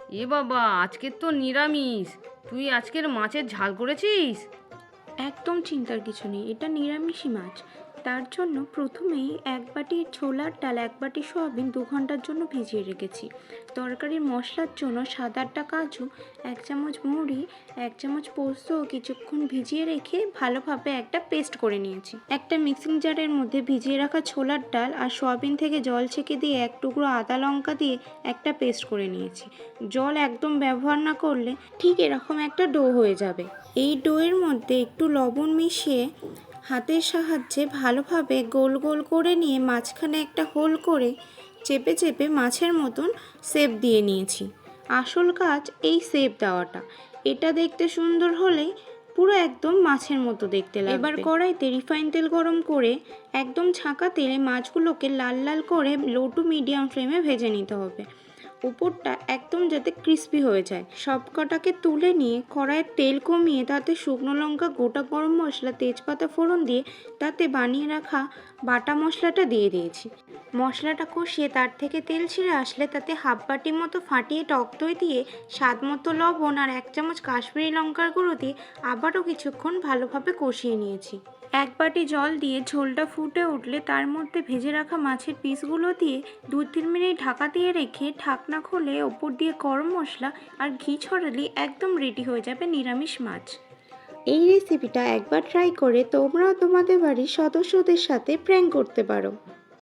এ বাবা, আজকের তো নিরামিষ। তুই আজকের মাছের ঝাল করেছিস? একদম চিন্তার কিছু নেই, এটা নিরামিষই মাছ। তার জন্য প্রথমেই এক বাটি ছোলার ডাল, এক বাটি সয়াবিন 2 ঘন্টার জন্য ভিজিয়ে রেখেছি। তরকারির মশলার জন্য 7-8টা কাজু, 1 চামচ মৌরি, 1 চামচ পোস্ত কিছুক্ষণ ভিজিয়ে রেখে ভালোভাবে একটা পেস্ট করে নিয়েছি। একটা মিক্সিং জারের মধ্যে ভিজিয়ে রাখা ছোলার ডাল আর সয়াবিন থেকে জল ছেঁকে দিয়ে 1 টুকরো আদা লঙ্কা দিয়ে একটা পেস্ট করে নিয়েছি। জল একদম ব্যবহার না করলে ঠিক এরকম একটা ডো হয়ে যাবে। এই ডোয়ের মধ্যে একটু লবণ মিশিয়ে হাতের সাহায্যে ভালোভাবে গোল গোল করে নিয়ে মাঝখানে একটা হোল করে চেপে চেপে মাছের মতন শেপ দিয়ে নিয়েছি। আসল কাজ এই শেপ দেওয়াটা। এটা দেখতে সুন্দর হলেই পুরো একদম মাছের মতো দেখতে লাগবে। এবার কড়াইতে রিফাইন তেল গরম করে একদম ছাঁকা তেলে মাছগুলোকে লাল লাল করে লো টু মিডিয়াম ফ্লেমে ভেজে নিতে হবে। উপরটা একদম যাতে ক্রিস্পি হয়ে যায়। সব কটাকে তুলে নিয়ে কড়াইয়ের তেল কমিয়ে তাতে শুকনো লঙ্কা, গোটা গরম মশলা, তেজপাতা ফোড়ন দিয়ে তাতে বানিয়ে রাখা বাটা মশলাটা দিয়ে দিয়েছি। মশলাটা কষিয়ে তার থেকে তেল ছেড়ে আসলে তাতে হাফ বাটি মতো ফাটিয়ে টক দই দিয়ে স্বাদ মতো লবণ আর 1 চামচ কাশ্মীরি লঙ্কার গুঁড়ো দিয়ে আবারও কিছুক্ষণ ভালোভাবে কষিয়ে নিয়েছি। 1 বাটি জল দিয়ে ঝোলটা ফুটে উঠলে তার মধ্যে ভেজে রাখা মাছের পিসগুলো দিয়ে 2-3 মিনিট ঢাকা দিয়ে রেখে ঢাকনা খুলে ওপর দিয়ে গরম মশলা আর ঘি ছড়ালে একদম রেডি হয়ে যাবে নিরামিষ মাছ। এই রেসিপিটা একবার ট্রাই করে তোমরাও তোমাদের বাড়ির সদস্যদের সাথে প্র্যাঙ্ক করতে পারো।